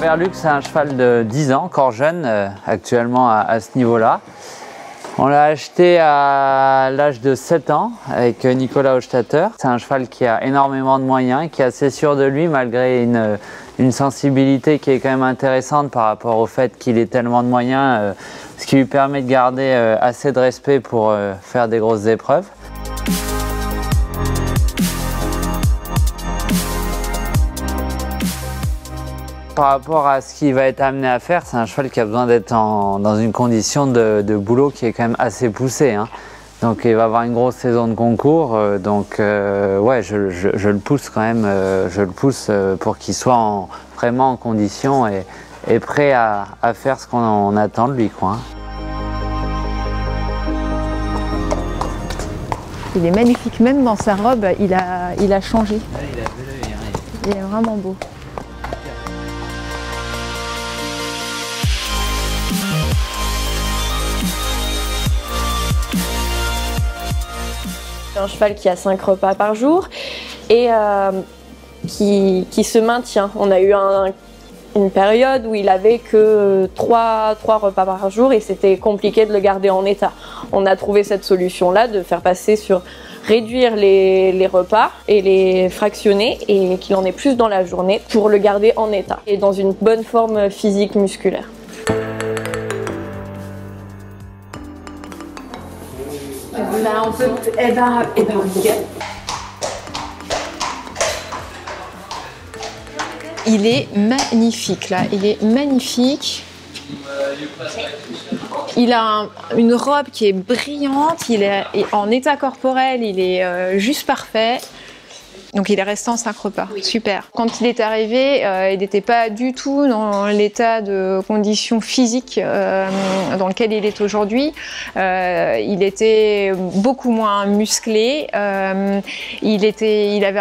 Berlux, c'est un cheval de 10 ans, encore jeune, actuellement à ce niveau-là. On l'a acheté à l'âge de 7 ans avec Nicolas Hochstatter. C'est un cheval qui a énormément de moyens, qui est assez sûr de lui malgré une sensibilité qui est quand même intéressante par rapport au fait qu'il ait tellement de moyens, ce qui lui permet de garder assez de respect pour faire des grosses épreuves. Par rapport à ce qu'il va être amené à faire, c'est un cheval qui a besoin d'être dans une condition de boulot qui est quand même assez poussée, hein. Donc il va avoir une grosse saison de concours, ouais, je le pousse quand même, je le pousse pour qu'il soit vraiment en condition et prêt à faire ce qu'on attend de lui, quoi. Il est magnifique, même dans sa robe, il a changé. Ouais, il a vu l'œil, hein. Il est vraiment beau. C'est un cheval qui a 5 repas par jour et qui se maintient. On a eu une période où il avait que 3 repas par jour et c'était compliqué de le garder en état. On a trouvé cette solution-là de faire passer sur réduire les repas et les fractionner et qu'il en ait plus dans la journée pour le garder en état et dans une bonne forme physique musculaire. On peut... nickel. Il est magnifique là, il est magnifique. Il a une robe qui est brillante, il est en état corporel, il est juste parfait. Donc il est resté en 5 repas, super. Quand il est arrivé, il n'était pas du tout dans l'état de condition physique dans lequel il est aujourd'hui. Il était beaucoup moins musclé, il avait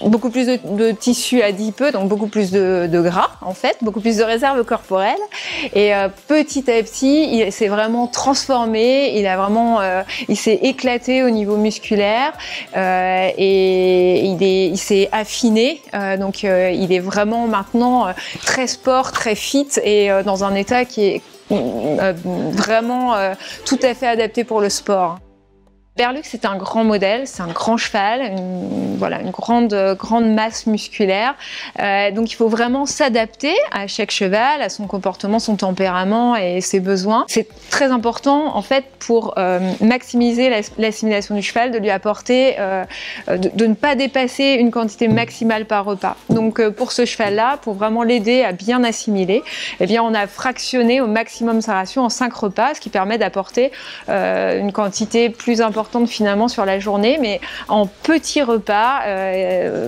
beaucoup plus de tissu adipeux, donc beaucoup plus de gras en fait, beaucoup plus de réserves corporelles. Et petit à petit, il s'est vraiment transformé, il s'est éclaté au niveau musculaire et il s'est affiné. Donc il est vraiment maintenant très sport, très fit et dans un état qui est vraiment tout à fait adapté pour le sport. Berlux c'est un grand modèle, c'est un grand cheval, une grande masse musculaire. Donc il faut vraiment s'adapter à chaque cheval, à son comportement, son tempérament et ses besoins. C'est très important en fait pour maximiser l'assimilation du cheval, de lui apporter, de ne pas dépasser une quantité maximale par repas. Donc pour ce cheval-là, pour vraiment l'aider à bien assimiler, eh bien on a fractionné au maximum sa ration en 5 repas, ce qui permet d'apporter une quantité plus importante finalement sur la journée, mais en petits repas,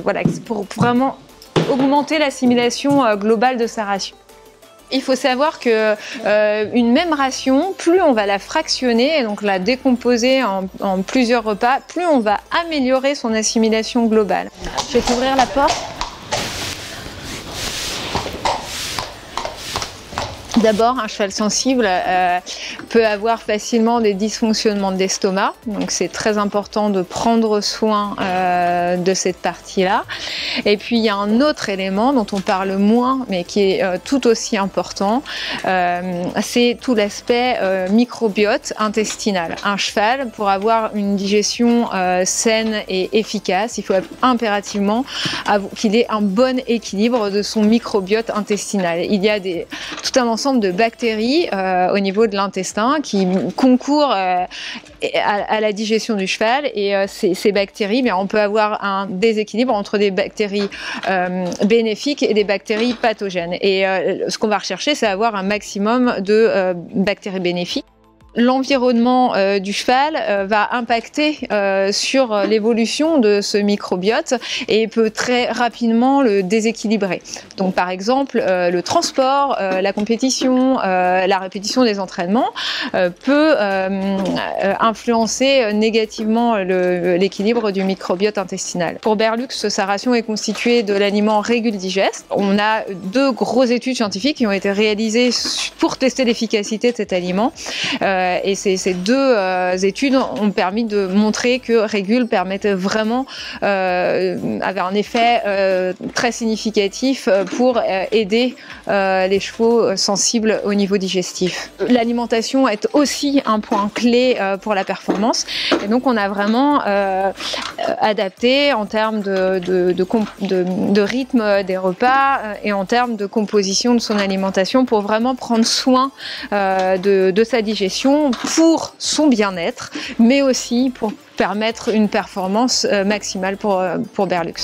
voilà, pour vraiment augmenter l'assimilation globale de sa ration. Il faut savoir que une même ration, plus on va la fractionner et donc la décomposer en plusieurs repas, plus on va améliorer son assimilation globale. Je vais t'ouvrir la porte. D'abord, un cheval sensible peut avoir facilement des dysfonctionnements d'estomac, donc c'est très important de prendre soin de cette partie-là. Et puis il y a un autre élément dont on parle moins, mais qui est tout aussi important, c'est tout l'aspect microbiote intestinal. Un cheval, pour avoir une digestion saine et efficace, il faut impérativement qu'il ait un bon équilibre de son microbiote intestinal. Il y a tout un ensemble de bactéries au niveau de l'intestin qui concourent à la digestion du cheval et ces bactéries, bien, on peut avoir un déséquilibre entre des bactéries bénéfiques et des bactéries pathogènes. Et ce qu'on va rechercher, c'est avoir un maximum de bactéries bénéfiques. L'environnement du cheval va impacter sur l'évolution de ce microbiote et peut très rapidement le déséquilibrer. Donc par exemple, le transport, la compétition, la répétition des entraînements peut influencer négativement l'équilibre du microbiote intestinal. Pour Berlux, sa ration est constituée de l'aliment Régul-Digest. On a 2 grosses études scientifiques qui ont été réalisées pour tester l'efficacité de cet aliment. Et ces deux études ont permis de montrer que Régule permettait vraiment, avait un effet très significatif pour aider les chevaux sensibles au niveau digestif. L'alimentation est aussi un point clé pour la performance. Et donc on a vraiment adapté en termes de rythme des repas et en termes de composition de son alimentation pour vraiment prendre soin de sa digestion pour son bien-être, mais aussi pour permettre une performance maximale pour Berlux.